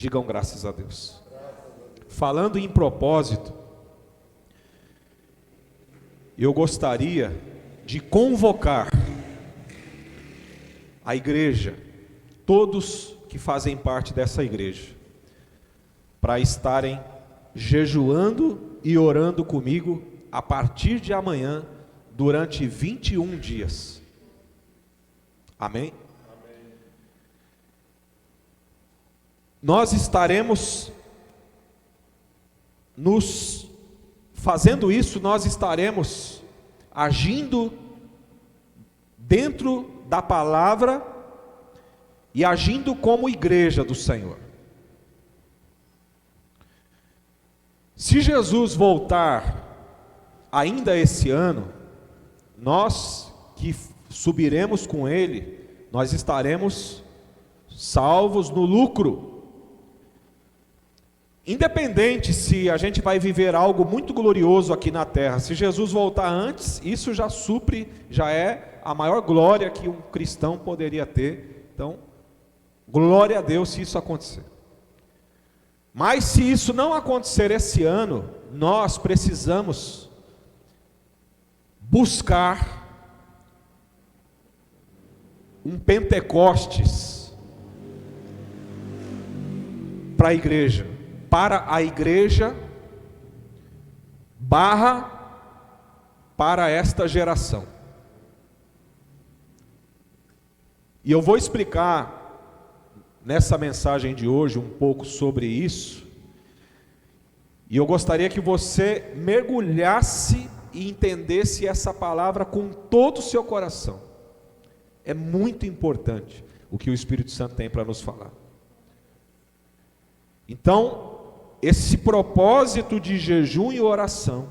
Digam graças a Deus. Falando em propósito, eu gostaria de convocar a igreja, todos que fazem parte dessa igreja, para estarem jejuando e orando comigo a partir de amanhã, durante 21 dias. Amém? Nós estaremos fazendo isso, nós estaremos agindo dentro da palavra e agindo como igreja do Senhor. Se Jesus voltar ainda esse ano, nós que subiremos com Ele, nós estaremos salvos no lucro. Independente se a gente vai viver algo muito glorioso aqui na terra, se Jesus voltar antes, isso já supre, já é a maior glória que um cristão poderia ter. Então, glória a Deus se isso acontecer. Mas se isso não acontecer esse ano, nós precisamos buscar um Pentecostes para a igreja para esta geração. E eu vou explicar nessa mensagem de hoje um pouco sobre isso, e eu gostaria que você mergulhasse e entendesse essa palavra com todo o seu coração. É muito importante o que o Espírito Santo tem para nos falar. Então, esse propósito de jejum e oração,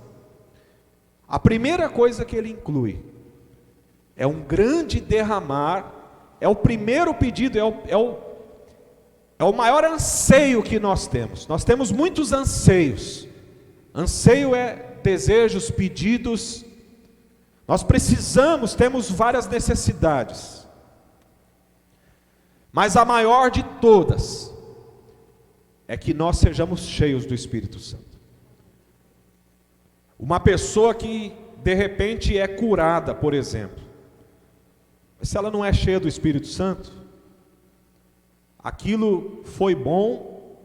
a primeira coisa que ele inclui é um grande derramar, é o primeiro pedido, é o maior anseio que nós temos. Nós temos muitos anseios. Anseio é desejos, pedidos. Nós temos várias necessidades. Mas a maior de todas é que nós sejamos cheios do Espírito Santo. Uma pessoa que de repente é curada, por exemplo, mas se ela não é cheia do Espírito Santo, aquilo foi bom,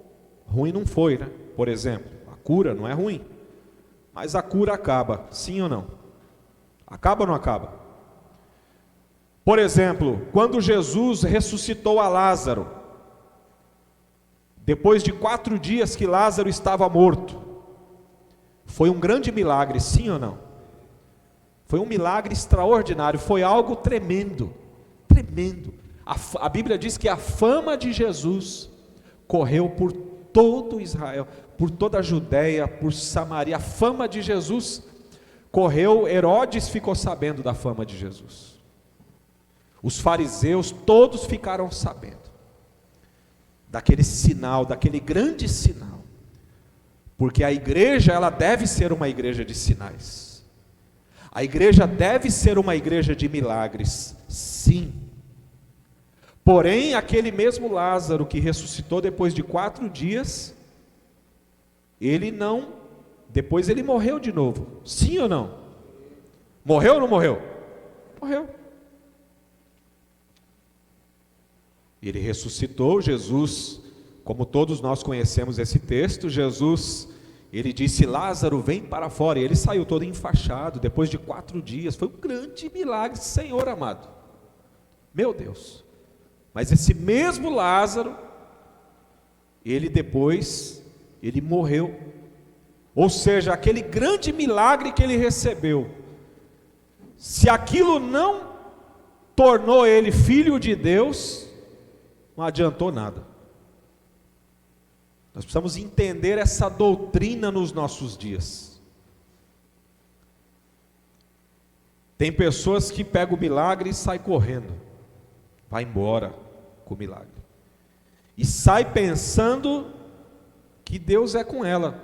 ruim não foi, né? Por exemplo, a cura não é ruim, mas a cura acaba, sim ou não? Acaba ou não acaba? Por exemplo, quando Jesus ressuscitou a Lázaro, depois de 4 dias que Lázaro estava morto, foi um grande milagre, sim ou não? Foi um milagre extraordinário, foi algo tremendo, tremendo. A Bíblia diz que a fama de Jesus correu por todo Israel, por toda a Judéia, por Samaria. A fama de Jesus correu, Herodes ficou sabendo da fama de Jesus. Os fariseus todos ficaram sabendo daquele sinal, daquele grande sinal. Porque a igreja, ela deve ser uma igreja de sinais. A igreja deve ser uma igreja de milagres, sim. Porém, aquele mesmo Lázaro que ressuscitou depois de 4 dias, depois ele morreu de novo, sim ou não? Morreu ou não morreu? Morreu. Ele ressuscitou, Jesus, como todos nós conhecemos esse texto, Jesus, ele disse: Lázaro, vem para fora, e ele saiu todo enfaixado, depois de 4 dias, foi um grande milagre, Senhor amado, meu Deus. Mas esse mesmo Lázaro, ele morreu, ou seja, aquele grande milagre que ele recebeu, se aquilo não tornou ele filho de Deus, não adiantou nada. Nós precisamos entender essa doutrina nos nossos dias. Tem pessoas que pegam o milagre e saem correndo, vai embora com o milagre, e sai pensando que Deus é com ela,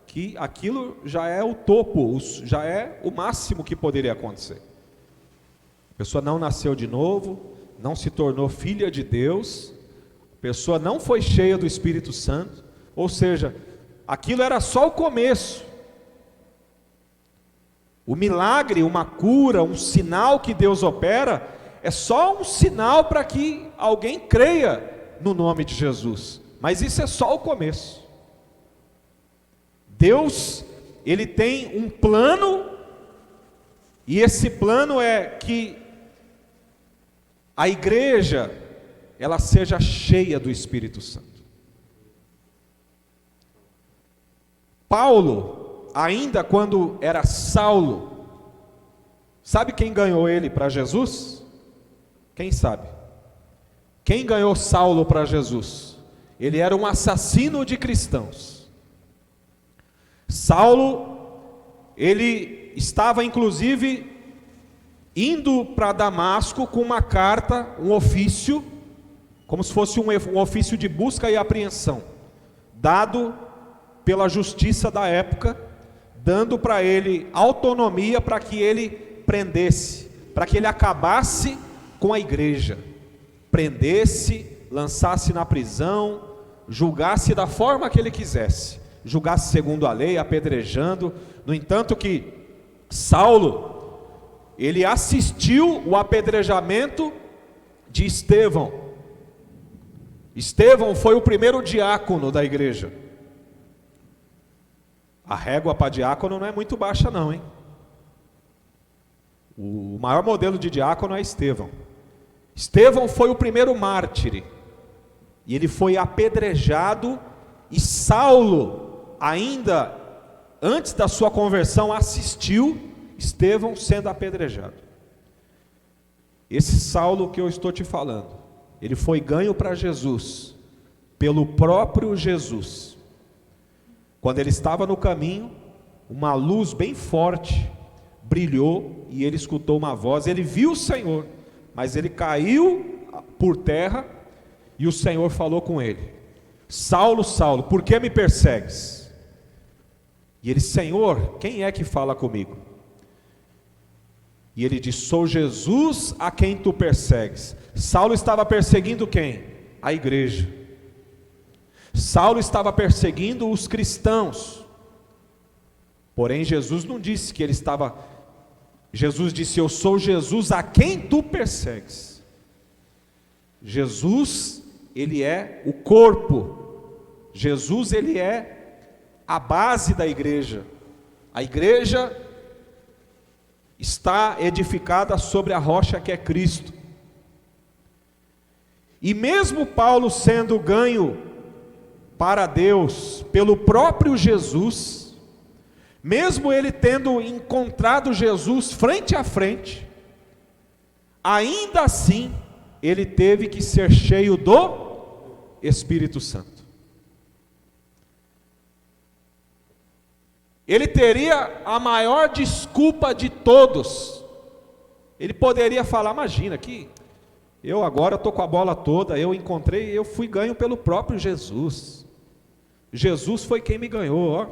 que aquilo já é o topo, já é o máximo que poderia acontecer. A pessoa não nasceu de novo, não se tornou filha de Deus, A pessoa não foi cheia do Espírito Santo, ou seja, aquilo era só o começo. O milagre, uma cura, um sinal que Deus opera, é só um sinal para que alguém creia no nome de Jesus. Mas isso é só o começo. Deus, Ele tem um plano, e esse plano é que a igreja, ela seja cheia do Espírito Santo. Paulo, ainda quando era Saulo, sabe quem ganhou ele para Jesus? Quem sabe? Quem ganhou Saulo para Jesus? Ele era um assassino de cristãos. Saulo, ele estava inclusive indo para Damasco com uma carta, um ofício, como se fosse um ofício de busca e apreensão, dado pela justiça da época, dando para ele autonomia para que ele prendesse, para que ele acabasse com a igreja, prendesse, lançasse na prisão, julgasse da forma que ele quisesse, julgasse segundo a lei, apedrejando. No entanto que Saulo, ele assistiu o apedrejamento de Estevão. Estevão foi o primeiro diácono da igreja. A régua para diácono não é muito baixa não, hein? O maior modelo de diácono é Estevão. Estevão foi o primeiro mártir, e ele foi apedrejado, e Saulo, ainda antes da sua conversão, assistiu Estevão sendo apedrejado. Esse Saulo que eu estou te falando, ele foi ganho para Jesus, pelo próprio Jesus. Quando ele estava no caminho, uma luz bem forte brilhou, e ele escutou uma voz, ele viu o Senhor, mas ele caiu por terra, e o Senhor falou com ele: Saulo, Saulo, por que me persegues? E ele: Senhor, quem é que fala comigo? E ele diz: sou Jesus a quem tu persegues. Saulo estava perseguindo quem? A igreja. Saulo estava perseguindo os cristãos. Porém Jesus não disse que ele estava... Jesus disse: eu sou Jesus a quem tu persegues. Jesus, ele é o corpo. Jesus, ele é a base da igreja. A igreja está edificada sobre a rocha que é Cristo. E mesmo Paulo sendo ganho para Deus pelo próprio Jesus, mesmo ele tendo encontrado Jesus frente a frente, ainda assim ele teve que ser cheio do Espírito Santo. Ele teria a maior desculpa de todos. Ele poderia falar: imagina que eu agora estou com a bola toda, eu fui ganho pelo próprio Jesus. Jesus foi quem me ganhou, ó.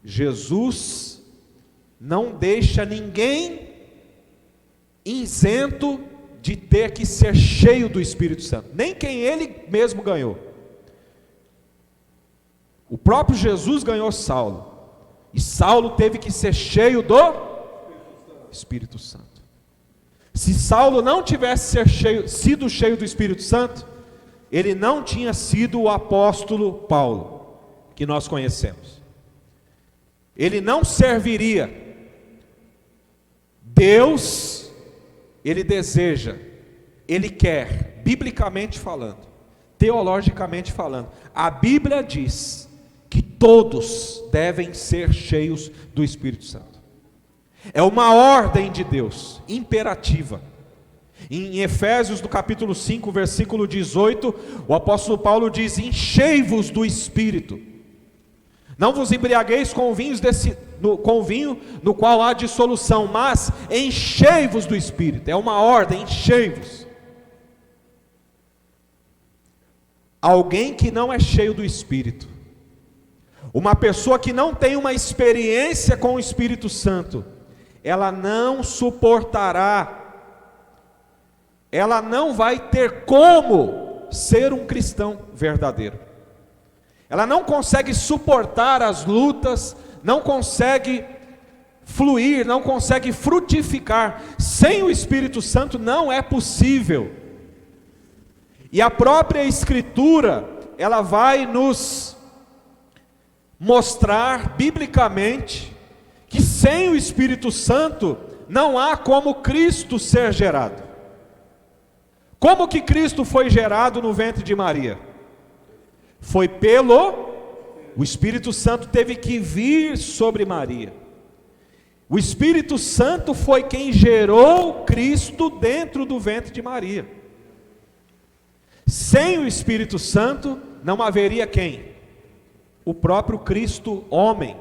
Jesus não deixa ninguém isento de ter que ser cheio do Espírito Santo, nem quem ele mesmo ganhou. O próprio Jesus ganhou Saulo, e Saulo teve que ser cheio do Espírito Santo. Se Saulo não tivesse sido cheio do Espírito Santo, ele não tinha sido o apóstolo Paulo, que nós conhecemos. Ele não serviria. Deus, ele deseja, ele quer, biblicamente falando, teologicamente falando, a Bíblia diz que todos devem ser cheios do Espírito Santo. É uma ordem de Deus, imperativa. Em Efésios, no capítulo 5, versículo 18, o apóstolo Paulo diz: enchei-vos do Espírito, não vos embriagueis com vinho no qual há dissolução, mas enchei-vos do Espírito. É uma ordem, enchei-vos. Alguém que não é cheio do Espírito, uma pessoa que não tem uma experiência com o Espírito Santo, ela não suportará ela não vai ter como ser um cristão verdadeiro. Ela não consegue suportar as lutas, não consegue fluir, não consegue frutificar. Sem o Espírito Santo não é possível. E a própria Escritura, ela vai nos mostrar biblicamente que sem o Espírito Santo não há como Cristo ser gerado. Como que Cristo foi gerado no ventre de Maria? Foi o Espírito Santo teve que vir sobre Maria. O Espírito Santo foi quem gerou Cristo dentro do ventre de Maria. Sem o Espírito Santo não haveria quem? O próprio Cristo homem.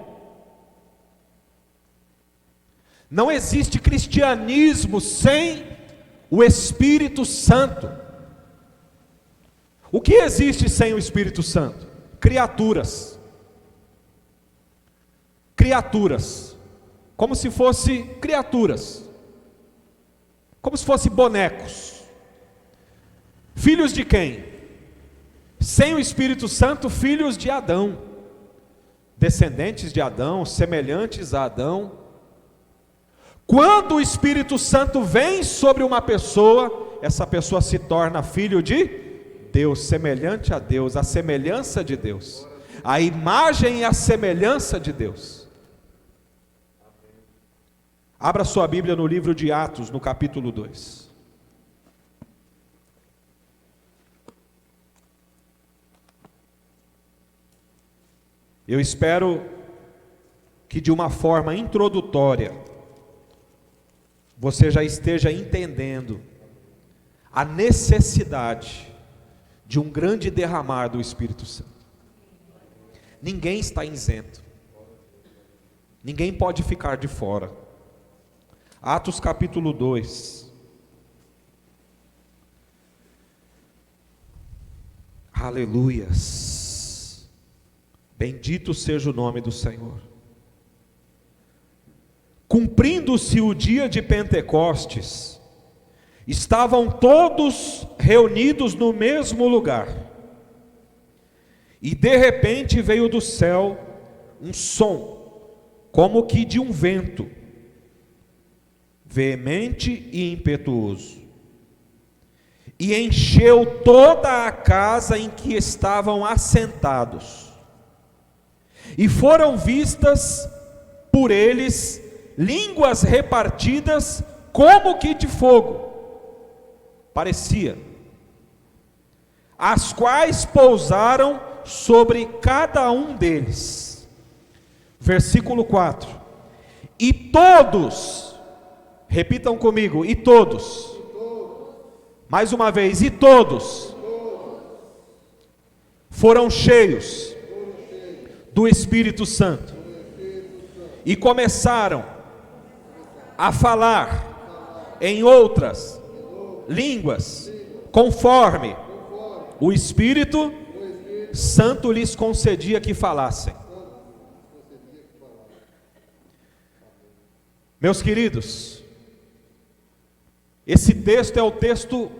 Não existe cristianismo sem o Espírito Santo. O que existe sem o Espírito Santo? Criaturas. Criaturas. Como se fosse criaturas. Como se fosse bonecos. Filhos de quem? Sem o Espírito Santo, filhos de Adão. Descendentes de Adão, semelhantes a Adão. Quando o Espírito Santo vem sobre uma pessoa, essa pessoa se torna filho de Deus, semelhante a Deus, a semelhança de Deus, a imagem e a semelhança de Deus. Abra sua Bíblia no livro de Atos, no capítulo 2. Eu espero que de uma forma introdutória você já esteja entendendo a necessidade de um grande derramar do Espírito Santo. Ninguém está isento. Ninguém pode ficar de fora. Atos capítulo 2. Aleluias. Bendito seja o nome do Senhor. Cumprindo-se o dia de Pentecostes, estavam todos reunidos no mesmo lugar. E de repente veio do céu um som, como que de um vento, veemente e impetuoso, e encheu toda a casa em que estavam assentados. E foram vistas por eles línguas repartidas como que de fogo, parecia, as quais pousaram sobre cada um deles. Versículo 4. E todos, repitam comigo, e todos, mais uma vez, e todos foram cheios do Espírito Santo e começaram a falar em outras línguas, conforme o Espírito Santo lhes concedia que falassem. Meus queridos, esse texto é o texto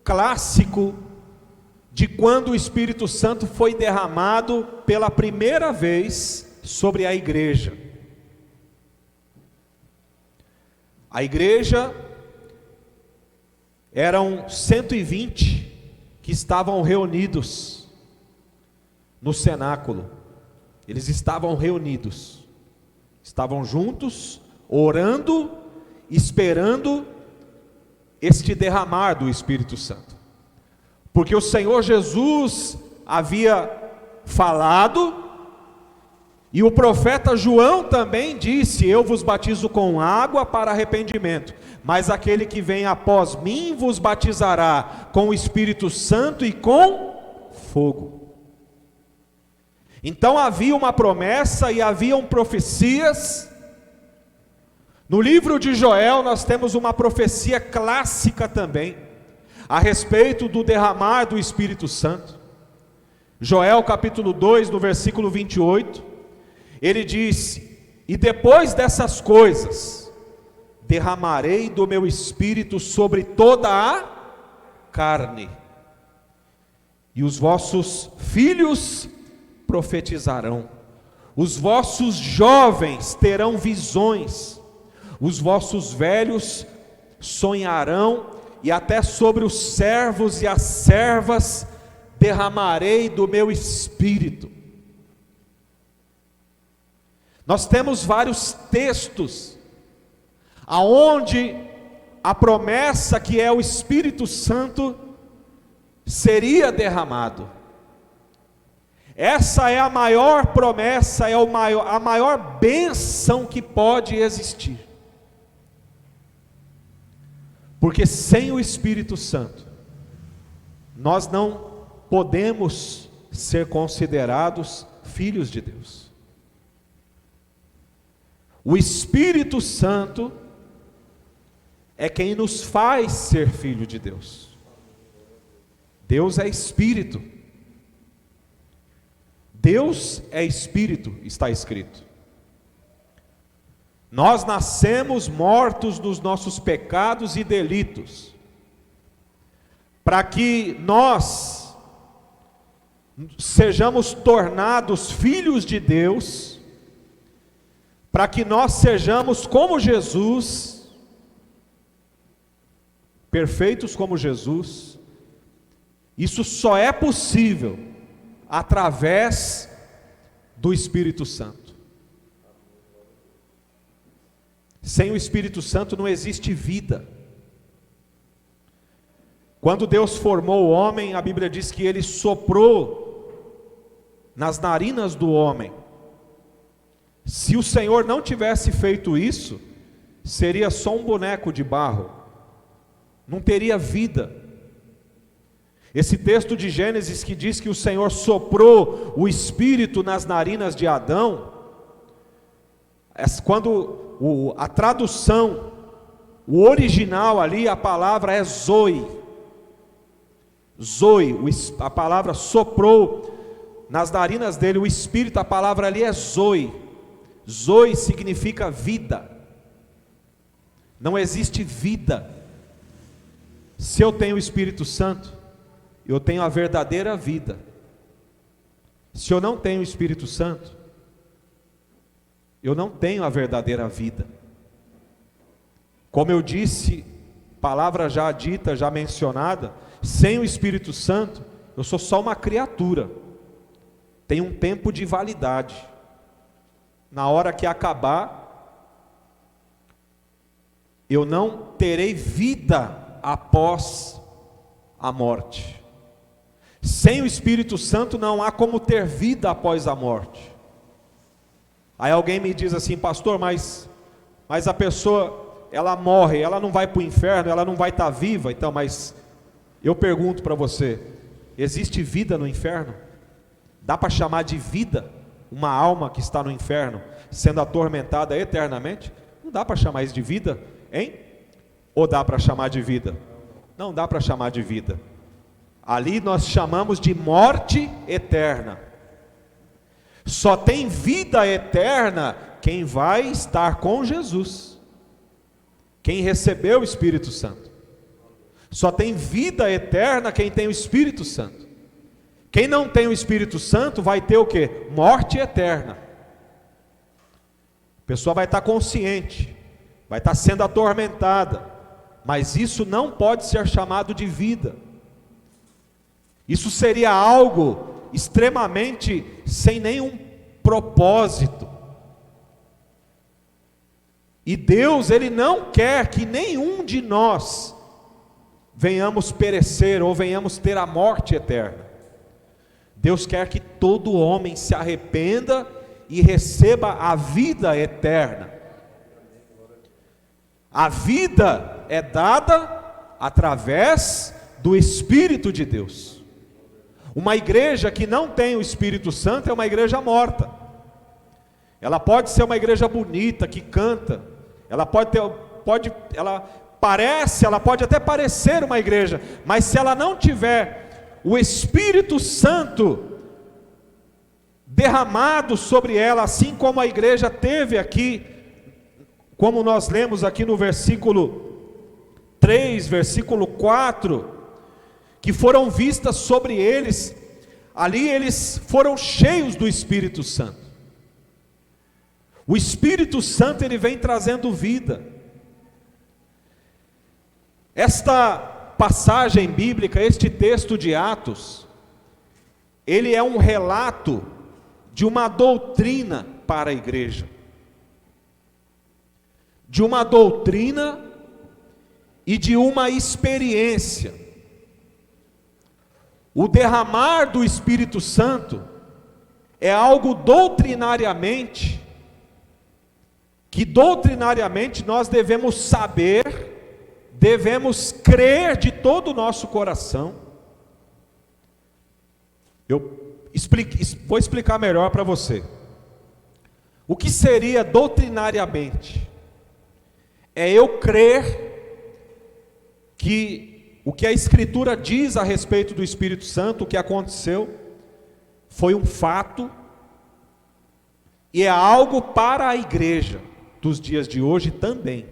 clássico de quando o Espírito Santo foi derramado pela primeira vez sobre a igreja. A igreja eram 120 que estavam reunidos no cenáculo. Eles estavam reunidos, estavam juntos, orando, esperando este derramar do Espírito Santo. Porque o Senhor Jesus havia falado, e o profeta João também disse: eu vos batizo com água para arrependimento, mas aquele que vem após mim vos batizará com o Espírito Santo e com fogo. Então havia uma promessa e haviam profecias. No livro de Joel nós temos uma profecia clássica também, a respeito do derramar do Espírito Santo. Joel capítulo 2, no versículo 28, ele diz: e depois dessas coisas, derramarei do meu espírito sobre toda a carne, e os vossos filhos profetizarão, os vossos jovens terão visões, os vossos velhos sonharão, e até sobre os servos e as servas derramarei do meu espírito. Nós temos vários textos aonde a promessa que é o Espírito Santo seria derramado. Essa é a maior promessa, é a maior bênção que pode existir. Porque sem o Espírito Santo, nós não podemos ser considerados filhos de Deus. O Espírito Santo é quem nos faz ser filho de Deus. Deus é Espírito. Deus é Espírito, está escrito. Nós nascemos mortos dos nossos pecados e delitos, para que nós sejamos tornados filhos de Deus, para que nós sejamos como Jesus, perfeitos como Jesus. Isso só é possível através do Espírito Santo. Sem o Espírito Santo não existe vida. Quando Deus formou o homem, a Bíblia diz que Ele soprou nas narinas do homem. Se o Senhor não tivesse feito isso, seria só um boneco de barro, não teria vida. Esse texto de Gênesis que diz que o Senhor soprou o Espírito nas narinas de Adão, quando a tradução, o original ali, a palavra é zoe. Zoe, a palavra soprou nas narinas dele o Espírito, a palavra ali é zoe. Zoe significa vida. Não existe vida. Se eu tenho o Espírito Santo, eu tenho a verdadeira vida. Se eu não tenho o Espírito Santo, eu não tenho a verdadeira vida. Como eu disse, palavra já dita, já mencionada, sem o Espírito Santo, eu sou só uma criatura. Tem um tempo de validade. Na hora que acabar, eu não terei vida após a morte. Sem o Espírito Santo não há como ter vida após a morte. Aí alguém me diz assim: pastor, mas a pessoa, ela morre, ela não vai para o inferno, ela não vai estar viva. Então, mas eu pergunto para você, existe vida no inferno? Dá para chamar de vida uma alma que está no inferno, sendo atormentada eternamente? Não dá para chamar isso de vida, hein? Ou dá para chamar de vida? Não dá para chamar de vida. Ali nós chamamos de morte eterna. Só tem vida eterna quem vai estar com Jesus, quem recebeu o Espírito Santo. Só tem vida eterna quem tem o Espírito Santo. Quem não tem o Espírito Santo vai ter o quê? Morte eterna. A pessoa vai estar consciente, vai estar sendo atormentada, mas isso não pode ser chamado de vida. Isso seria algo extremamente sem nenhum propósito. E Deus, Ele não quer que nenhum de nós venhamos perecer ou venhamos ter a morte eterna. Deus quer que todo homem se arrependa e receba a vida eterna. A vida é dada através do Espírito de Deus. Uma igreja que não tem o Espírito Santo é uma igreja morta. Ela pode ser uma igreja bonita, que canta. Ela pode até parecer uma igreja, mas se ela não tiver o Espírito Santo derramado sobre ela, assim como a igreja teve aqui, como nós lemos aqui no versículo 3, versículo 4, que foram vistas sobre eles, ali eles foram cheios do Espírito Santo. O Espírito Santo, ele vem trazendo vida. Esta passagem bíblica, este texto de Atos, ele é um relato de uma doutrina para a igreja. De uma doutrina e de uma experiência. O derramar do Espírito Santo é algo que doutrinariamente nós devemos saber, devemos crer de todo o nosso coração. Vou explicar melhor para você. O que seria doutrinariamente? É eu crer que o que a Escritura diz a respeito do Espírito Santo, o que aconteceu, foi um fato, e é algo para a igreja dos dias de hoje também.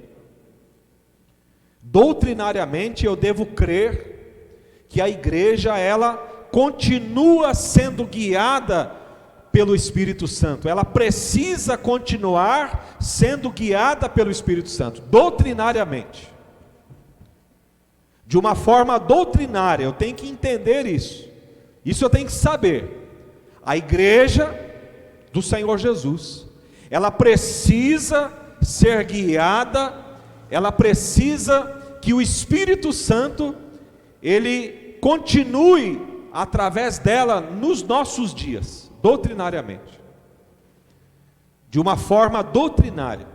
Doutrinariamente eu devo crer que a igreja, ela continua sendo guiada pelo Espírito Santo, ela precisa continuar sendo guiada pelo Espírito Santo, doutrinariamente. De uma forma doutrinária, eu tenho que entender isso eu tenho que saber. A igreja do Senhor Jesus, ela precisa ser guiada, ela precisa que o Espírito Santo, ele continue através dela nos nossos dias, doutrinariamente, de uma forma doutrinária.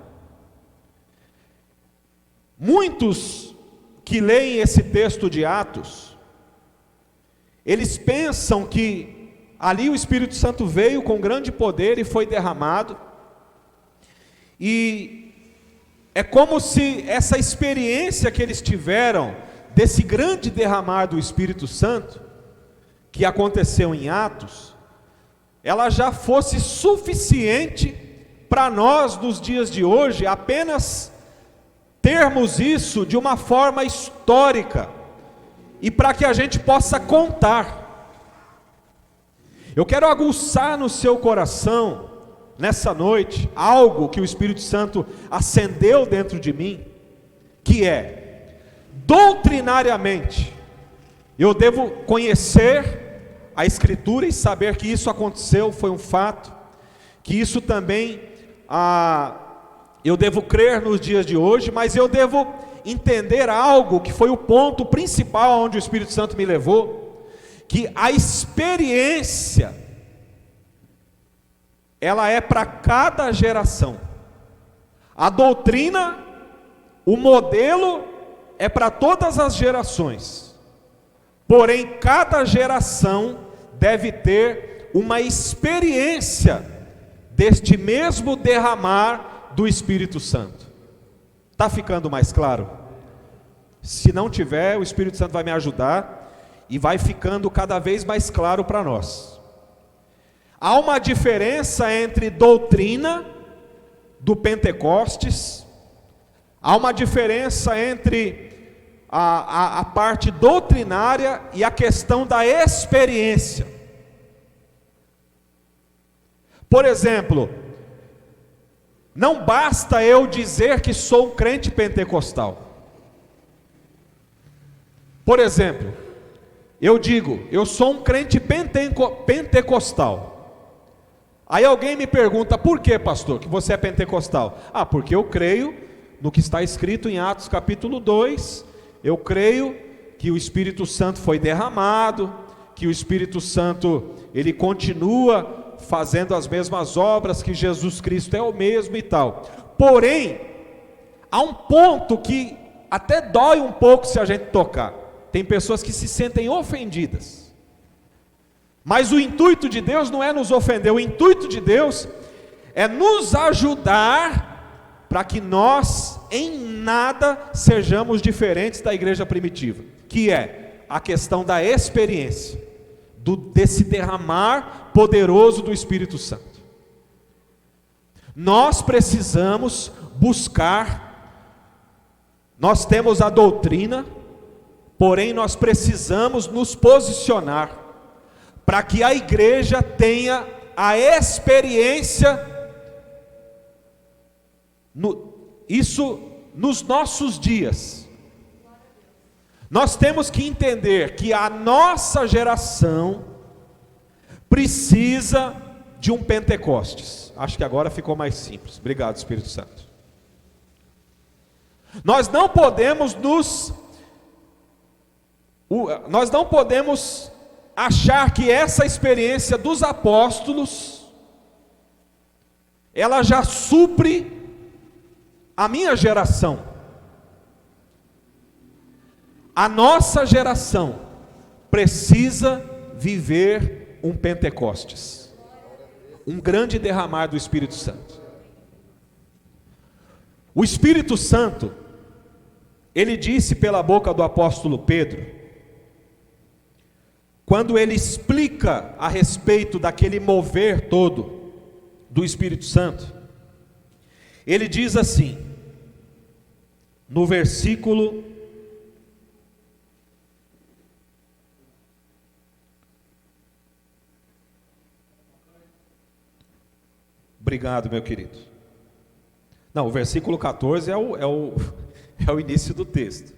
Muitos que leem esse texto de Atos, eles pensam que ali o Espírito Santo veio com grande poder e foi derramado, e é como se essa experiência que eles tiveram, desse grande derramar do Espírito Santo, que aconteceu em Atos, ela já fosse suficiente para nós nos dias de hoje, apenas termos isso de uma forma histórica, e para que a gente possa contar. Eu quero aguçar no seu coração, nessa noite, algo que o Espírito Santo acendeu dentro de mim, que é, doutrinariamente, eu devo conhecer a Escritura e saber que isso aconteceu, foi um fato, que isso também, eu devo crer nos dias de hoje, mas eu devo entender algo que foi o ponto principal onde o Espírito Santo me levou, que a experiência, ela é para cada geração. A doutrina, o modelo é para todas as gerações. Porém, cada geração deve ter uma experiência deste mesmo derramar do Espírito Santo. Está ficando mais claro? Se não tiver, o Espírito Santo vai me ajudar e vai ficando cada vez mais claro para nós. Há uma diferença entre doutrina do Pentecostes, há uma diferença entre a parte doutrinária e a questão da experiência. Por exemplo, não basta eu dizer que sou um crente pentecostal. Por exemplo, eu digo, eu sou um crente pentecostal. Aí alguém me pergunta, por que, pastor, que você é pentecostal? Porque eu creio no que está escrito em Atos capítulo 2, eu creio que o Espírito Santo foi derramado, que o Espírito Santo, ele continua fazendo as mesmas obras, que Jesus Cristo é o mesmo e tal. Porém, há um ponto que até dói um pouco se a gente tocar. Tem pessoas que se sentem ofendidas. Mas o intuito de Deus não é nos ofender, o intuito de Deus é nos ajudar para que nós em nada sejamos diferentes da igreja primitiva, que é a questão da experiência, desse derramar poderoso do Espírito Santo. Nós precisamos buscar, nós temos a doutrina, porém nós precisamos nos posicionar, para que a igreja tenha a experiência, isso nos nossos dias. Nós temos que entender que a nossa geração precisa de um Pentecostes. Acho que agora ficou mais simples. Obrigado, Espírito Santo. Nós não podemos achar que essa experiência dos apóstolos, ela já supre a minha geração. A nossa geração precisa viver um Pentecostes, um grande derramar do Espírito Santo. O Espírito Santo, ele disse pela boca do apóstolo Pedro, quando ele explica a respeito daquele mover todo do Espírito Santo, ele diz assim, no versículo obrigado, meu querido. Não, o versículo 14 é o início do texto.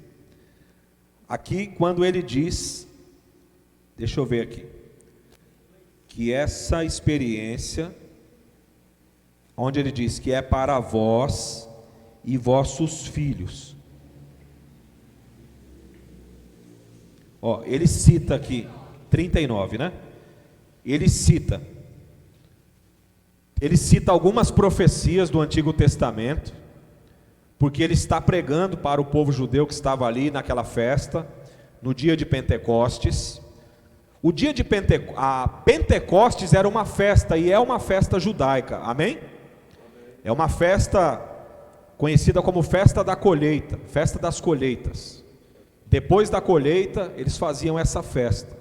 Aqui, quando ele diz, deixa eu ver aqui, que essa experiência, onde ele diz que é para vós e vossos filhos. Ó, ele cita aqui, 39, né? Ele cita algumas profecias do Antigo Testamento, porque ele está pregando para o povo judeu que estava ali naquela festa, no dia de Pentecostes. O dia de Pentecostes era uma festa, e é uma festa judaica, amém? É uma festa conhecida como festa da colheita, festa das colheitas. Depois da colheita, eles faziam essa festa.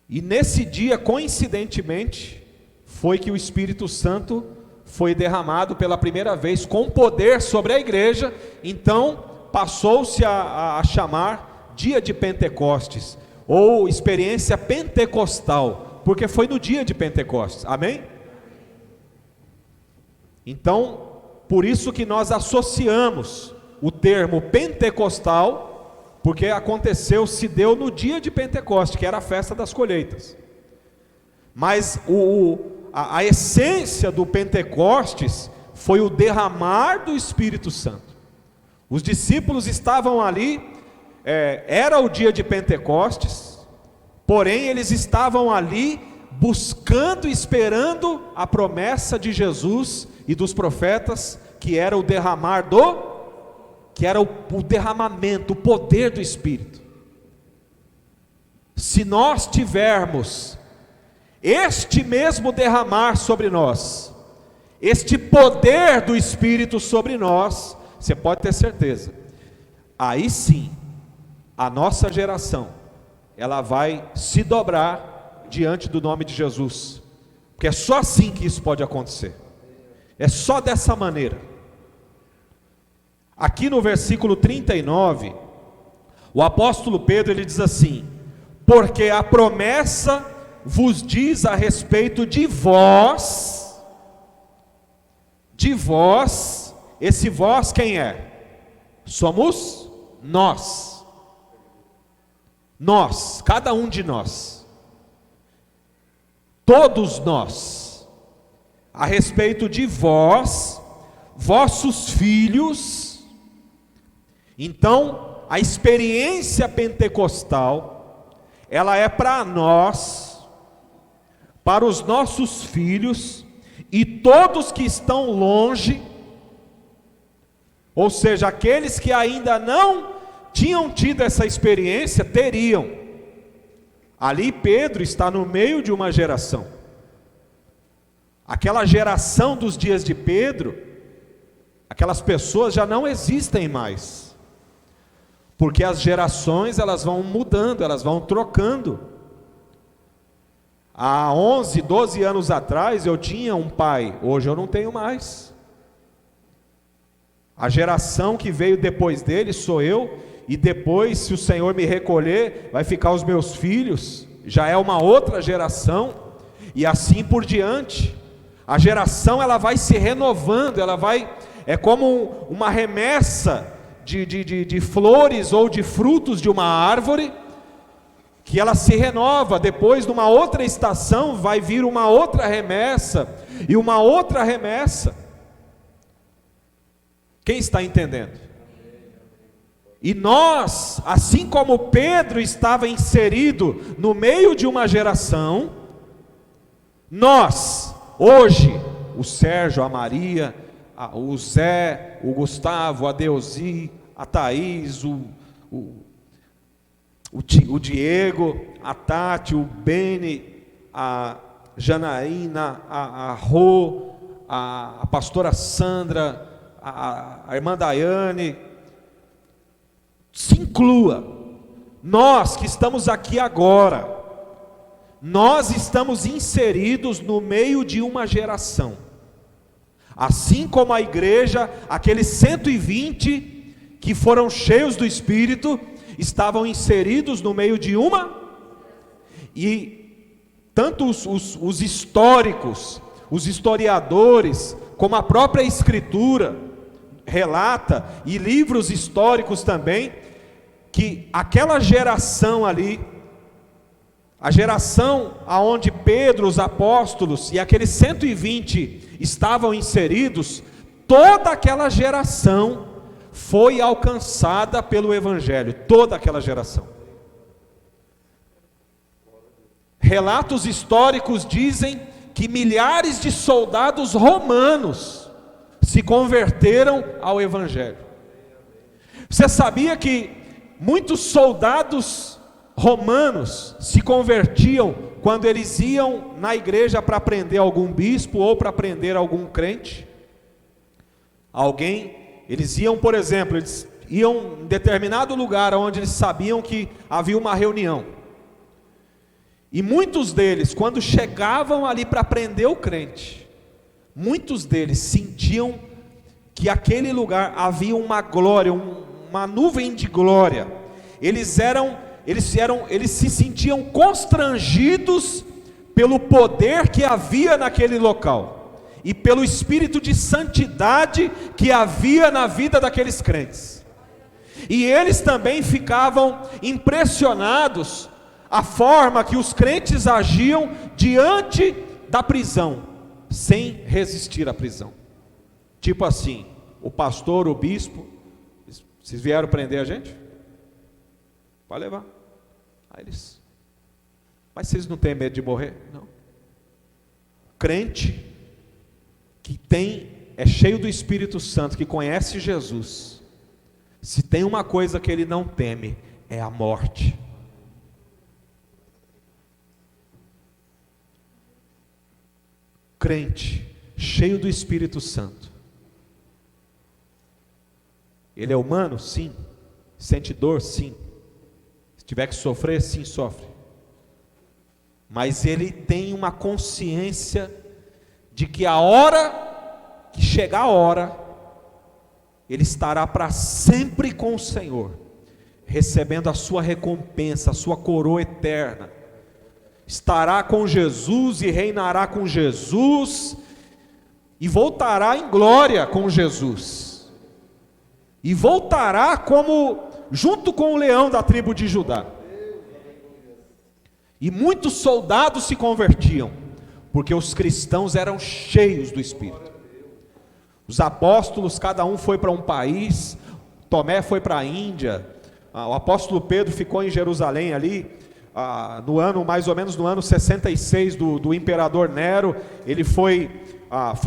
E nesse dia, coincidentemente, foi que o Espírito Santo foi derramado pela primeira vez com poder sobre a igreja. Então passou-se a chamar dia de Pentecostes, ou experiência pentecostal, porque foi no dia de Pentecostes, amém? Então, por isso que nós associamos o termo pentecostal, porque se deu no dia de Pentecostes, que era a festa das colheitas. Mas a essência do Pentecostes foi o derramar do Espírito Santo. Os discípulos estavam ali, era o dia de Pentecostes, porém eles estavam ali buscando e esperando a promessa de Jesus e dos profetas, que era o derramamento, o poder do Espírito. Se nós tivermos este mesmo derramar sobre nós, este poder do Espírito sobre nós, você pode ter certeza, aí sim, a nossa geração, ela vai se dobrar diante do nome de Jesus, porque é só assim que isso pode acontecer, é só dessa maneira. Aqui no versículo 39, o apóstolo Pedro, ele diz assim, porque a promessa vos diz a respeito de vós, esse vós quem é? Somos nós, cada um de nós, todos nós, a respeito de vós, vossos filhos. Então, a experiência pentecostal, ela é para nós, para os nossos filhos, e todos que estão longe, ou seja, aqueles que ainda não tinham tido essa experiência, teriam. Ali Pedro está no meio de uma geração, aquela geração dos dias de Pedro, aquelas pessoas já não existem mais, porque as gerações elas vão mudando, elas vão trocando. Há 11, 12 anos atrás eu tinha um pai, hoje eu não tenho mais. A geração que veio depois dele sou eu, e depois, se o Senhor me recolher, vai ficar os meus filhos, já é uma outra geração, e assim por diante. A geração ela vai se renovando, é como uma remessa de flores ou de frutos de uma árvore, que ela se renova. Depois, numa outra estação, vai vir uma outra remessa, e uma outra remessa. Quem está entendendo? E nós, assim como Pedro estava inserido no meio de uma geração, nós, hoje, o Sérgio, a Maria, o Zé, o Gustavo, a Deusi, a Thaís, o Diego, a Tati, o Beni, a Janaína, a Rô, a pastora Sandra, a irmã Daiane, se inclua. Nós que estamos aqui agora, nós estamos inseridos no meio de uma geração. Assim como a igreja, aqueles 120 que foram cheios do Espírito, estavam inseridos no meio de uma, e tanto os históricos, os historiadores, como a própria Escritura relata, e livros históricos também, que aquela geração ali, a geração aonde Pedro, os apóstolos e aqueles 120 estavam inseridos, toda aquela geração foi alcançada pelo Evangelho, toda aquela geração. Relatos históricos dizem que milhares de soldados romanos se converteram ao Evangelho. Você sabia que muitos soldados romanos se convertiam quando eles iam na igreja para prender algum bispo ou para prender algum crente? Eles iam, por exemplo, eles iam em determinado lugar onde eles sabiam que havia uma reunião. E muitos deles, quando chegavam ali para prender o crente, muitos deles sentiam que aquele lugar havia uma glória, uma nuvem de glória. Eles se sentiam constrangidos pelo poder que havia naquele local e pelo espírito de santidade que havia na vida daqueles crentes. E eles também ficavam impressionados a forma que os crentes agiam diante da prisão, sem resistir à prisão. Tipo assim, o pastor, o bispo, vocês vieram prender a gente? Pode levar. Aí eles, mas vocês não têm medo de morrer? Não. Crente que é cheio do Espírito Santo, que conhece Jesus, se tem uma coisa que ele não teme, é a morte. Crente cheio do Espírito Santo, ele é humano? Sim. Sente dor? Sim. Se tiver que sofrer, sim, sofre. Mas ele tem uma consciência de que a hora que chegar a hora, ele estará para sempre com o Senhor, recebendo a sua recompensa, a sua coroa eterna. Estará com Jesus e reinará com Jesus, e voltará em glória com Jesus, e voltará junto com o leão da tribo de Judá. E muitos soldados se convertiam, porque os cristãos eram cheios do Espírito. Os apóstolos, cada um foi para um país. Tomé foi para a Índia, o apóstolo Pedro ficou em Jerusalém ali, mais ou menos no ano 66 do imperador Nero. Ele foi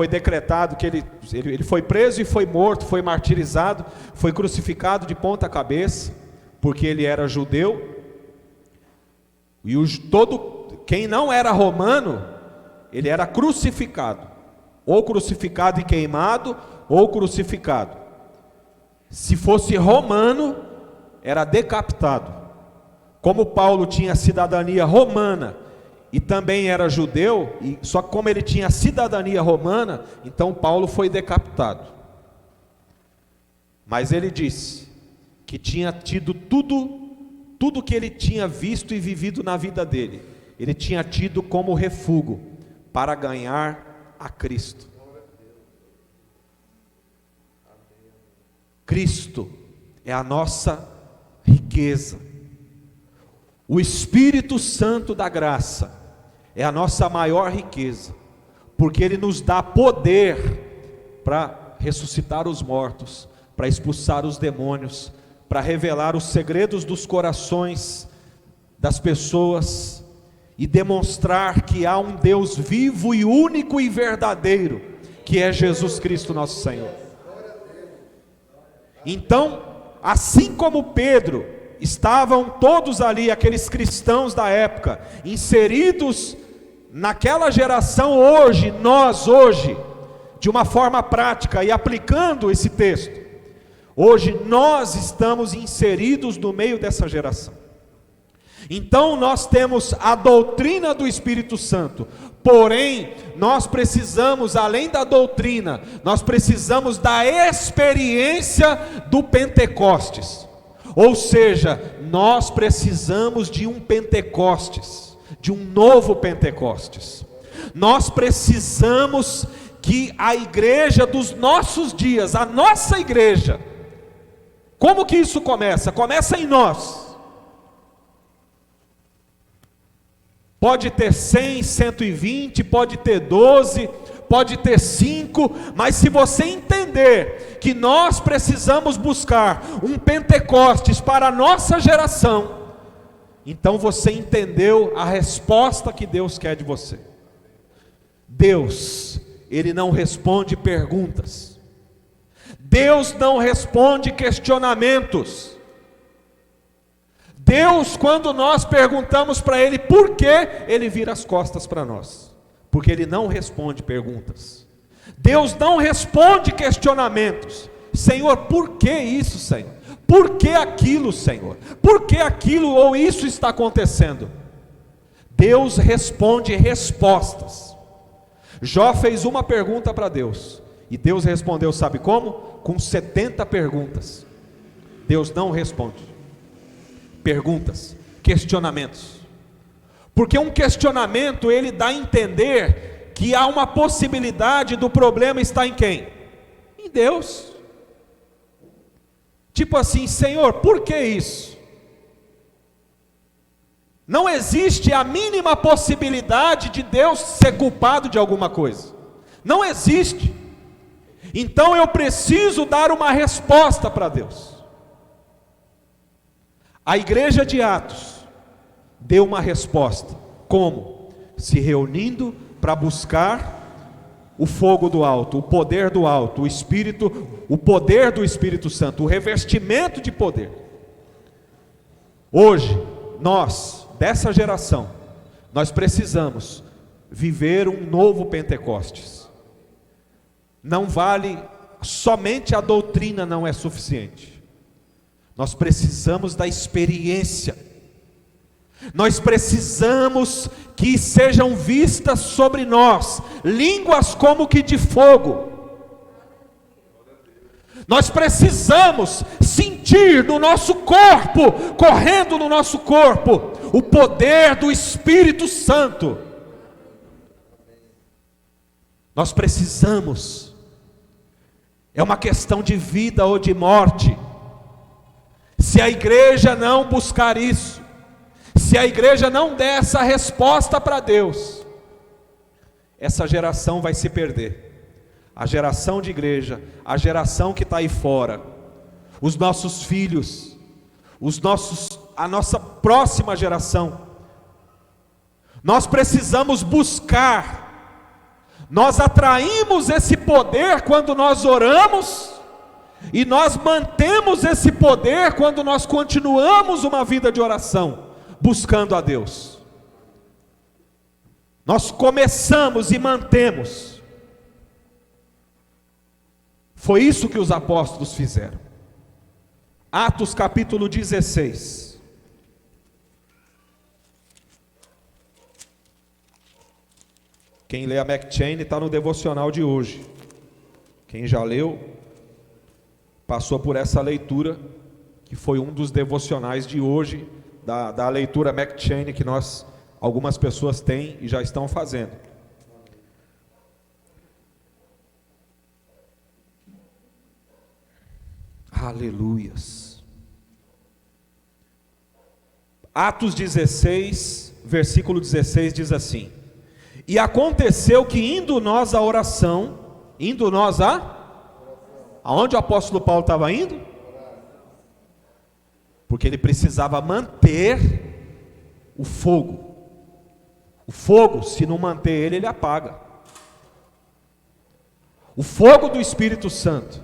decretado que ele foi preso e foi morto, foi martirizado, foi crucificado de ponta cabeça, porque ele era judeu. E quem não era romano, ele era crucificado, ou crucificado e queimado, ou crucificado. Se fosse romano, era decapitado. Como Paulo tinha cidadania romana e também era judeu, só que como ele tinha cidadania romana, então Paulo foi decapitado. Mas ele disse que tinha tido tudo que ele tinha visto e vivido na vida dele, ele tinha tido como refúgio para ganhar a Cristo. Cristo é a nossa riqueza. O Espírito Santo da graça é a nossa maior riqueza, porque ele nos dá poder para ressuscitar os mortos, para expulsar os demônios, para revelar os segredos dos corações das pessoas e demonstrar que há um Deus vivo e único e verdadeiro, que é Jesus Cristo nosso Senhor. Então, assim como Pedro, estavam todos ali, aqueles cristãos da época, inseridos naquela geração. Hoje, de uma forma prática e aplicando esse texto, hoje nós estamos inseridos no meio dessa geração. Então nós temos a doutrina do Espírito Santo, porém nós precisamos, além da doutrina, nós precisamos da experiência do Pentecostes. Ou seja, nós precisamos de um Pentecostes, de um novo Pentecostes. Nós precisamos que a igreja dos nossos dias, a nossa igreja, como que isso começa? Começa em nós. Pode ter 100, 120, pode ter 12, pode ter 5, mas se você entender que nós precisamos buscar um Pentecostes para a nossa geração, então você entendeu a resposta que Deus quer de você. Deus, Ele não responde perguntas. Deus não responde questionamentos. Deus, quando nós perguntamos para Ele por quê, Ele vira as costas para nós, porque Ele não responde perguntas. Deus não responde questionamentos. Senhor, por que isso, Senhor? Por que aquilo, Senhor? Por que aquilo ou isso está acontecendo? Deus responde respostas. Jó fez uma pergunta para Deus, e Deus respondeu, sabe como? Com 70 perguntas. Deus não responde perguntas, questionamentos, porque um questionamento, ele dá a entender que há uma possibilidade do problema estar em quem? Em Deus. Tipo assim, Senhor, por que isso? Não existe a mínima possibilidade de Deus ser culpado de alguma coisa, não existe. Então eu preciso dar uma resposta para Deus. A igreja de Atos deu uma resposta. Como? Se reunindo para buscar o fogo do alto, o poder do alto, o Espírito, o poder do Espírito Santo, o revestimento de poder. Hoje, nós, dessa geração, nós precisamos viver um novo Pentecostes. Não vale, somente a doutrina não é suficiente. Nós precisamos da experiência. Nós precisamos que sejam vistas sobre nós línguas como que de fogo. Nós precisamos sentir no nosso corpo, correndo no nosso corpo, o poder do Espírito Santo. Nós precisamos. É uma questão de vida ou de morte. Se a igreja não buscar isso, se a igreja não der essa resposta para Deus, essa geração vai se perder. A geração de igreja, a geração que está aí fora, os nossos filhos, a nossa próxima geração. Nós precisamos buscar. Nós atraímos esse poder quando nós oramos, e nós mantemos esse poder quando nós continuamos uma vida de oração, buscando a Deus. Nós começamos e mantemos. Foi isso que os apóstolos fizeram. Atos capítulo 16. Quem lê a McChain está no devocional de hoje. Quem já leu, passou por essa leitura, que foi um dos devocionais de hoje, da leitura McCheyne, que algumas pessoas têm e já estão fazendo. Aleluias. Atos 16, versículo 16 diz assim: e aconteceu que indo nós à oração, aonde o apóstolo Paulo estava indo? Porque ele precisava manter o fogo. O fogo, se não manter ele apaga. O fogo do Espírito Santo,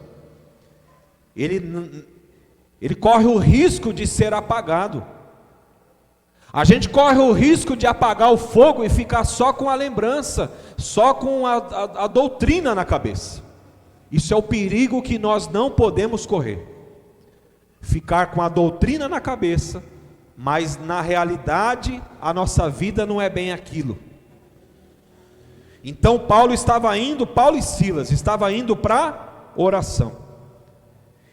ele corre o risco de ser apagado. A gente corre o risco de apagar o fogo e ficar só com a lembrança, só com a doutrina na cabeça. Isso é o perigo que nós não podemos correr. Ficar com a doutrina na cabeça, mas na realidade a nossa vida não é bem aquilo. Então Paulo e Silas estavam indo para oração.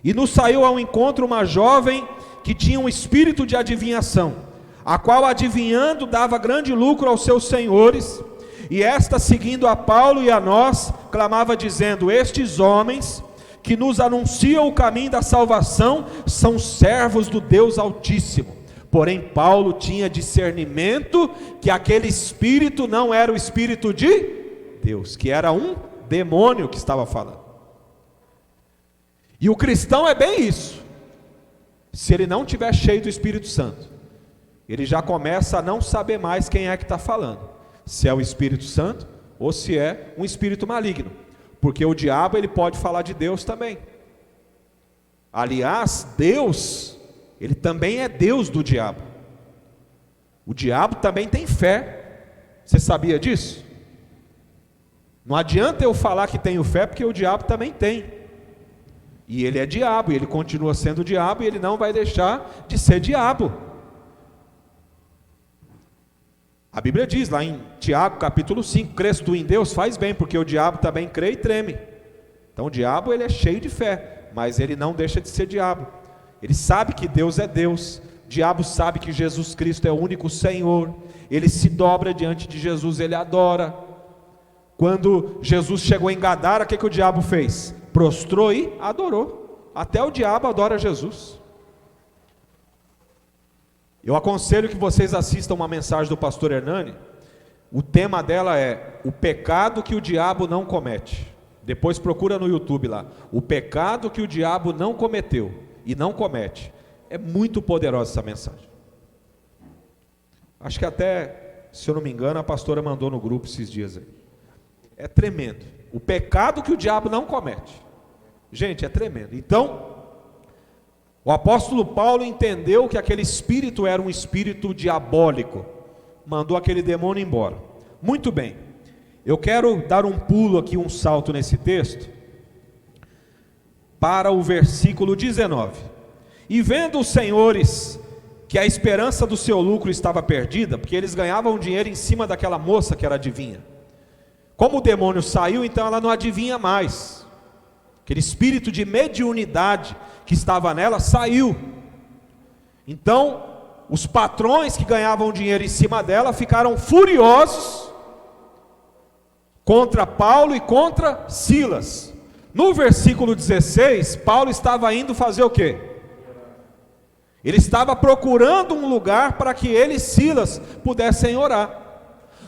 E nos saiu ao encontro uma jovem que tinha um espírito de adivinhação, a qual adivinhando dava grande lucro aos seus senhores, e esta seguindo a Paulo e a nós, clamava dizendo: estes homens que nos anunciam o caminho da salvação, são servos do Deus Altíssimo. Porém Paulo tinha discernimento que aquele espírito não era o espírito de Deus, que era um demônio que estava falando. E o cristão é bem isso. Se ele não estiver cheio do Espírito Santo, ele já começa a não saber mais quem é que está falando, se é o Espírito Santo ou se é um espírito maligno, porque o diabo ele pode falar de Deus também. Aliás, Deus, ele também é Deus do diabo. O diabo também tem fé. Você sabia disso? Não adianta eu falar que tenho fé, porque o diabo também tem. E ele é diabo, e ele continua sendo diabo, e ele não vai deixar de ser diabo. A Bíblia diz lá em Tiago capítulo 5, crês tu em Deus, faz bem, porque o diabo também crê e treme. Então o diabo ele é cheio de fé, mas ele não deixa de ser diabo. Ele sabe que Deus é Deus, o diabo sabe que Jesus Cristo é o único Senhor, ele se dobra diante de Jesus, ele adora. Quando Jesus chegou em Gadara, o que o diabo fez? Prostrou e adorou. Até o diabo adora Jesus. Eu aconselho que vocês assistam uma mensagem do pastor Hernani. O tema dela é o pecado que o diabo não comete. Depois procura no YouTube lá, o pecado que o diabo não cometeu e não comete. É muito poderosa essa mensagem. Acho que até, se eu não me engano, a pastora mandou no grupo esses dias aí. É tremendo. O pecado que o diabo não comete. Gente, é tremendo. Então, o apóstolo Paulo entendeu que aquele espírito era um espírito diabólico. Mandou aquele demônio embora. Muito bem. Eu quero dar um pulo aqui, um salto nesse texto, para o versículo 19. E vendo os senhores que a esperança do seu lucro estava perdida, porque eles ganhavam dinheiro em cima daquela moça que era adivinha. Como o demônio saiu, então ela não adivinha mais. Aquele espírito de mediunidade que estava nela saiu. Então, os patrões que ganhavam dinheiro em cima dela ficaram furiosos contra Paulo e contra Silas. No versículo 16, Paulo estava indo fazer o quê? Ele estava procurando um lugar para que ele e Silas pudessem orar.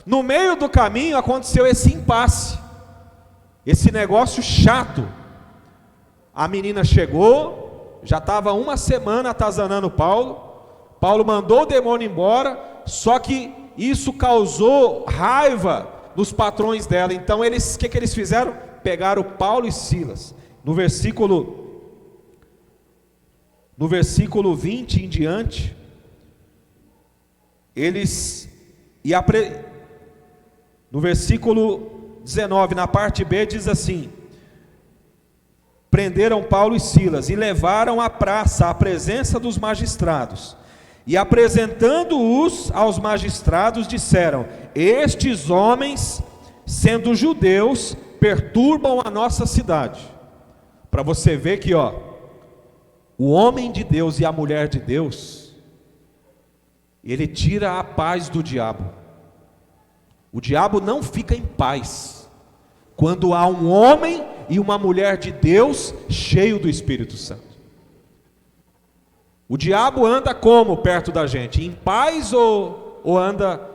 No meio do caminho aconteceu esse impasse, esse negócio chato. A menina chegou, já estava uma semana atazanando Paulo. Paulo mandou o demônio embora, só que isso causou raiva dos patrões dela. Então o que eles fizeram? Pegaram Paulo e Silas. No versículo 20 em diante, no versículo 19, na parte B, diz assim: prenderam Paulo e Silas e levaram à praça à presença dos magistrados, e apresentando-os aos magistrados disseram: estes homens, sendo judeus, perturbam a nossa cidade. Para você ver que O homem de Deus e a mulher de Deus, ele tira a paz do diabo. O diabo não fica em paz quando há um homem e uma mulher de Deus cheio do Espírito Santo. O diabo anda como perto da gente? Em paz ou anda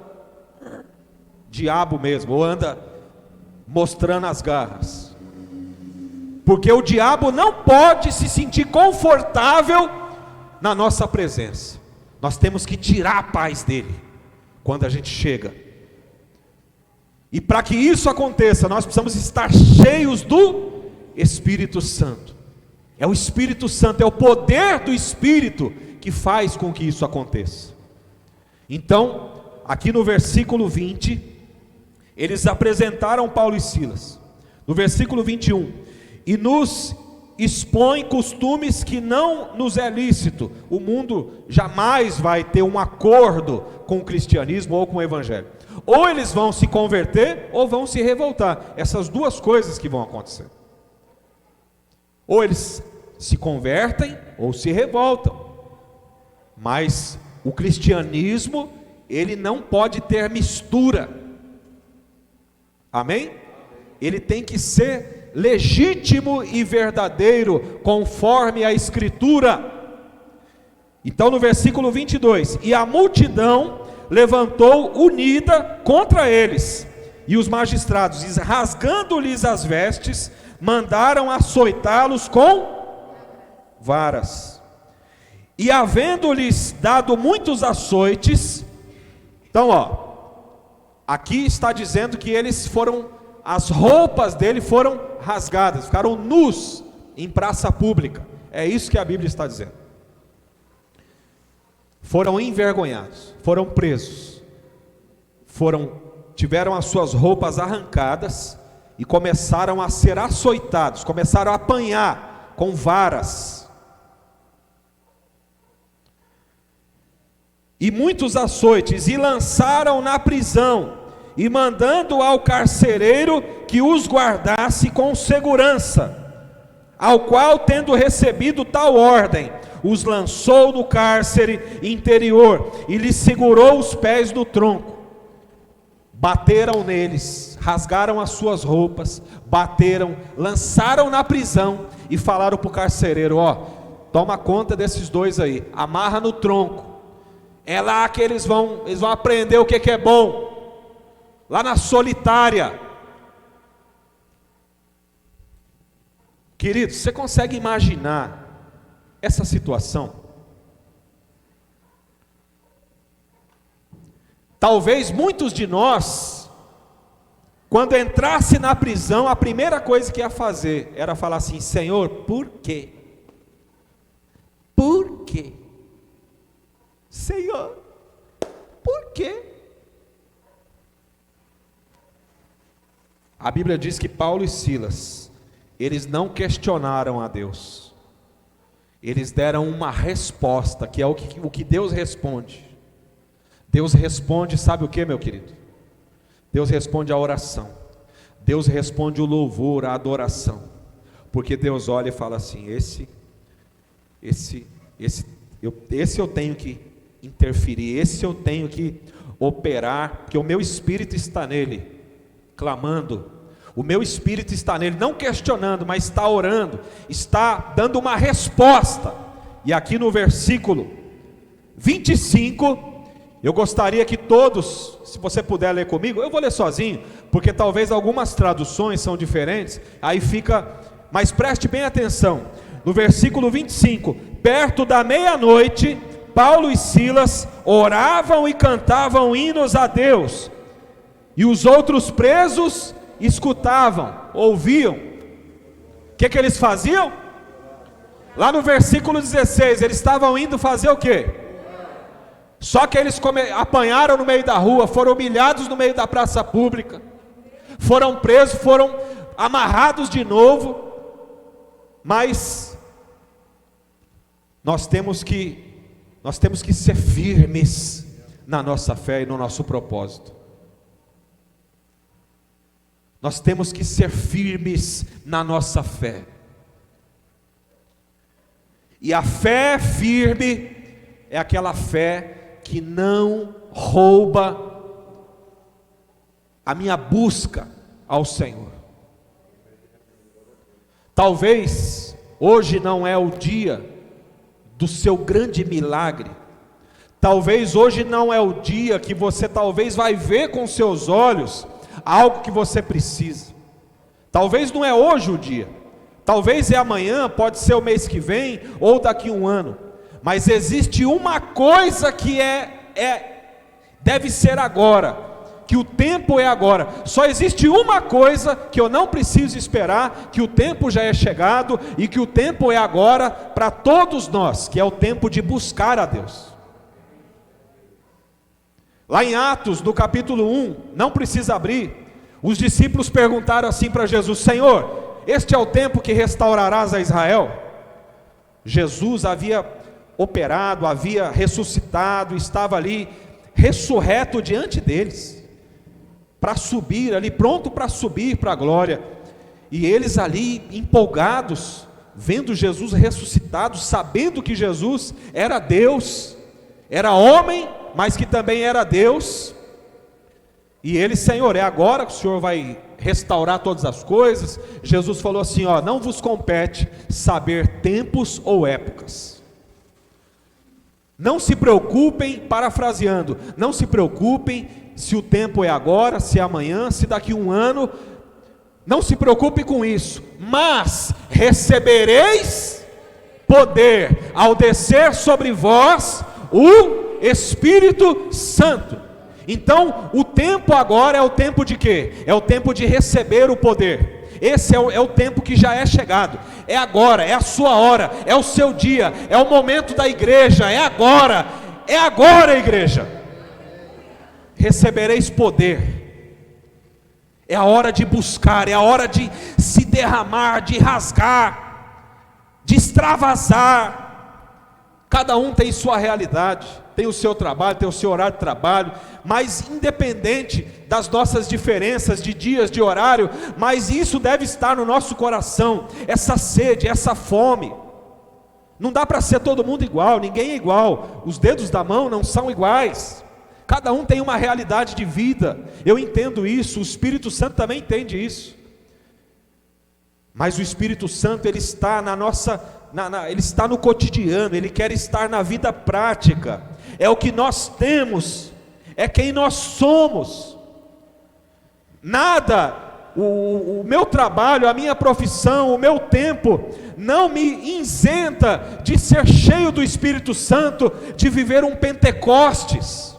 diabo mesmo? Ou anda mostrando as garras? Porque o diabo não pode se sentir confortável na nossa presença. Nós temos que tirar a paz dele quando a gente chega. E para que isso aconteça, nós precisamos estar cheios do Espírito Santo. É o Espírito Santo, é o poder do Espírito que faz com que isso aconteça. Então, aqui no versículo 20, eles apresentaram Paulo e Silas. No versículo 21, e nos expõe costumes que não nos é lícito. O mundo jamais vai ter um acordo com o cristianismo ou com o evangelho. Ou eles vão se converter ou vão se revoltar. Essas duas coisas que vão acontecer. Ou eles se convertem ou se revoltam. Mas o cristianismo, ele não pode ter mistura. Amém? Ele tem que ser legítimo e verdadeiro, conforme a Escritura. Então no versículo 22, e a multidão levantou unida contra eles, e os magistrados, rasgando-lhes as vestes, mandaram açoitá-los com varas. E havendo-lhes dado muitos açoites, então aqui está dizendo que eles foram, as roupas dele foram rasgadas, ficaram nus em praça pública. É isso que a Bíblia está dizendo. Foram envergonhados, foram presos, tiveram as suas roupas arrancadas e começaram a ser açoitados, começaram a apanhar com varas. E muitos açoites, e lançaram na prisão, e mandando ao carcereiro que os guardasse com segurança, ao qual, tendo recebido tal ordem, os lançou no cárcere interior, e lhes segurou os pés no tronco. Bateram neles, rasgaram as suas roupas, bateram, lançaram na prisão, e falaram para o carcereiro: toma conta desses dois aí, amarra no tronco, é lá que eles vão aprender o que é bom, lá na solitária. Queridos, você consegue imaginar essa situação? Talvez muitos de nós, quando entrasse na prisão, a primeira coisa que ia fazer era falar assim: Senhor, por quê? Por quê? Senhor, por quê? A Bíblia diz que Paulo e Silas, eles não questionaram a Deus, eles deram uma resposta, que é o que Deus responde. Deus responde, sabe o que, meu querido? Deus responde a oração, Deus responde o louvor, a adoração, porque Deus olha e fala assim: esse eu tenho que interferir, esse eu tenho que operar, porque o meu espírito está nele, clamando, o meu espírito está nele, não questionando, mas está orando, está dando uma resposta. E aqui no versículo 25, eu gostaria que todos, se você puder ler comigo, eu vou ler sozinho, porque talvez algumas traduções são diferentes, aí fica, mas preste bem atenção. No versículo 25, perto da meia-noite, Paulo e Silas oravam e cantavam hinos a Deus, e os outros presos escutavam, ouviam. O que eles faziam? Lá no versículo 16, eles estavam indo fazer o quê? Só que eles apanharam no meio da rua, foram humilhados no meio da praça pública, foram presos, foram amarrados de novo. Mas nós temos que ser firmes na nossa fé e no nosso propósito. Nós temos que ser firmes na nossa fé. E a fé firme é aquela fé que não rouba a minha busca ao Senhor. Talvez hoje não é o dia do seu grande milagre. Talvez hoje não é o dia que você talvez vai ver com seus olhos algo que você precisa. Talvez não é hoje o dia. Talvez é amanhã, pode ser o mês que vem ou daqui a um ano. Mas existe uma coisa que deve ser agora, que o tempo é agora. Só existe uma coisa que eu não preciso esperar, que o tempo já é chegado e que o tempo é agora para todos nós, que é o tempo de buscar a Deus. Lá em Atos, no capítulo 1, não precisa abrir, os discípulos perguntaram assim para Jesus: Senhor, este é o tempo que restaurarás a Israel? Jesus havia operado, havia ressuscitado, estava ali ressurreto diante deles, para subir ali, pronto para subir para a glória, e eles ali empolgados, vendo Jesus ressuscitado, sabendo que Jesus era Deus, era homem, mas que também era Deus, e ele: Senhor, é agora que o Senhor vai restaurar todas as coisas? Jesus falou assim: ó, não vos compete saber tempos ou épocas. Não se preocupem, parafraseando, não se preocupem se o tempo é agora, se é amanhã, se daqui a um ano. Não se preocupe com isso, mas recebereis poder ao descer sobre vós o Espírito Santo. Então, o tempo agora é o tempo de quê? É o tempo de receber o poder. Esse é o tempo que já é chegado. É agora, é a sua hora, é o seu dia, é o momento da igreja, é agora, igreja. Recebereis poder. É a hora de buscar, é a hora de se derramar, de rasgar, de extravasar. Cada um tem sua realidade, tem o seu trabalho, tem o seu horário de trabalho, mas independente das nossas diferenças de dias, de horário, mas isso deve estar no nosso coração, essa sede, essa fome. Não dá para ser todo mundo igual, ninguém é igual, os dedos da mão não são iguais, cada um tem uma realidade de vida, eu entendo isso, o Espírito Santo também entende isso, mas o Espírito Santo, ele está na nossa, ele está no cotidiano, ele quer estar na vida prática, é o que nós temos, é quem nós somos. Nada, o meu trabalho, a minha profissão, o meu tempo, não me isenta de ser cheio do Espírito Santo, de viver um Pentecostes.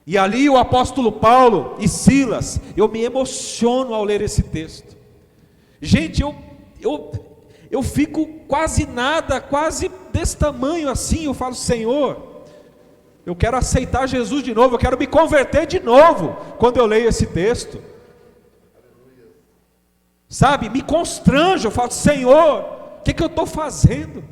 E ali o apóstolo Paulo e Silas, eu me emociono ao ler esse texto. Gente, eu fico quase nada, quase desse tamanho assim, eu falo: Senhor, eu quero aceitar Jesus de novo, eu quero me converter de novo, quando eu leio esse texto, sabe, me constranjo, eu falo: Senhor, o que eu estou fazendo? O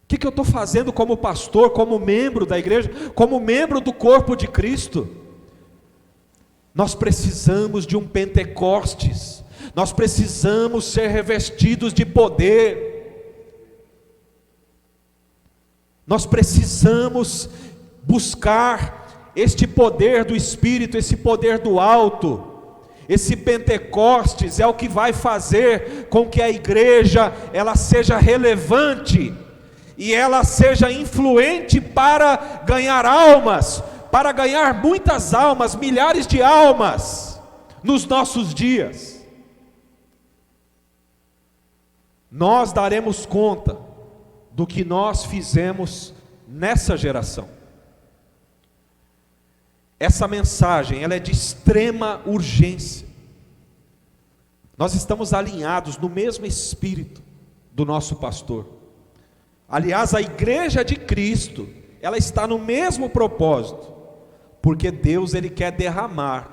que eu estou fazendo como pastor, como membro da igreja, como membro do corpo de Cristo? Nós precisamos de um Pentecostes, nós precisamos ser revestidos de poder, nós precisamos buscar este poder do Espírito, esse poder do alto. Esse Pentecostes é o que vai fazer com que a igreja ela seja relevante e ela seja influente para ganhar almas, para ganhar muitas almas, milhares de almas nos nossos dias. Nós daremos conta do que nós fizemos nessa geração. Essa mensagem, ela é de extrema urgência. Nós estamos alinhados no mesmo espírito do nosso pastor. Aliás, a igreja de Cristo, ela está no mesmo propósito, porque Deus, ele quer derramar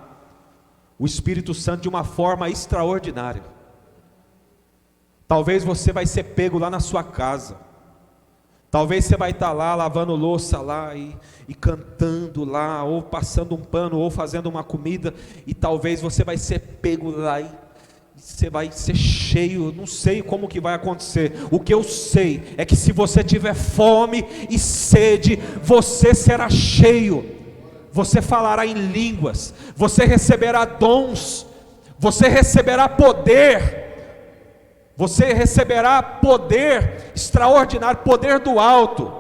o Espírito Santo de uma forma extraordinária. Talvez você vai ser pego lá na sua casa, talvez você vai estar lá lavando louça lá e cantando lá, ou passando um pano, ou fazendo uma comida, e talvez você vai ser pego lá você vai ser cheio. Não sei como que vai acontecer. O que eu sei é que se você tiver fome e sede, você será cheio. Você falará em línguas, você receberá dons, você receberá poder. Você receberá poder extraordinário, poder do alto.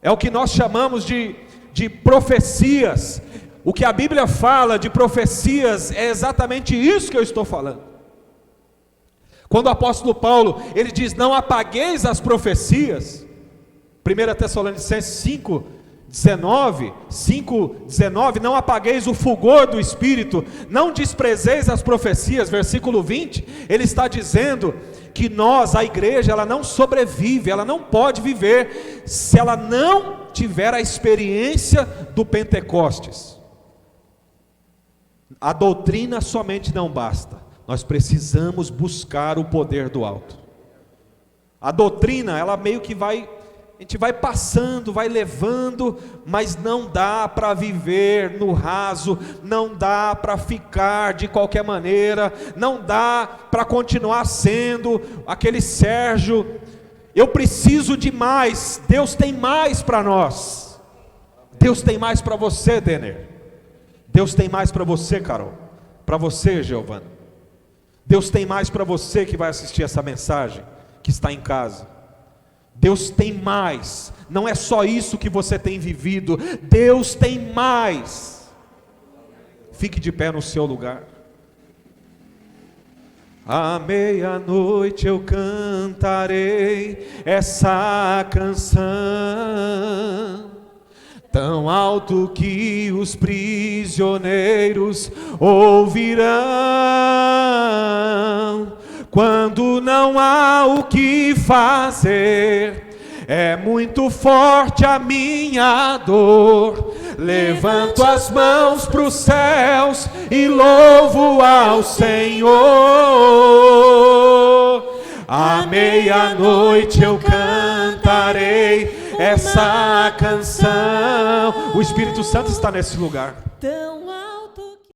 É o que nós chamamos de profecias. O que a Bíblia fala de profecias é exatamente isso que eu estou falando. Quando o apóstolo Paulo, ele diz: não apagueis as profecias, 1 Tessalonicenses 5:19, não apagueis o fulgor do Espírito, não desprezeis as profecias, versículo 20, ele está dizendo que nós, a igreja, ela não sobrevive, ela não pode viver, se ela não tiver a experiência do Pentecostes. A doutrina somente não basta, nós precisamos buscar o poder do alto. A doutrina, ela meio que a gente vai passando, vai levando, mas não dá para viver no raso, não dá para ficar de qualquer maneira, não dá para continuar sendo aquele Sérgio. Eu preciso de mais. Deus tem mais para nós. Deus tem mais para você, Denner. Deus tem mais para você, Carol. Para você, Giovana. Deus tem mais para você que vai assistir essa mensagem, que está em casa. Deus tem mais, não é só isso que você tem vivido, Deus tem mais. Fique de pé no seu lugar. À meia-noite eu cantarei essa canção, tão alto que os prisioneiros ouvirão. Quando não há o que fazer, é muito forte a minha dor. Levanto as mãos para os céus e louvo ao Senhor. À meia-noite eu cantarei essa canção. O Espírito Santo está nesse lugar. Tão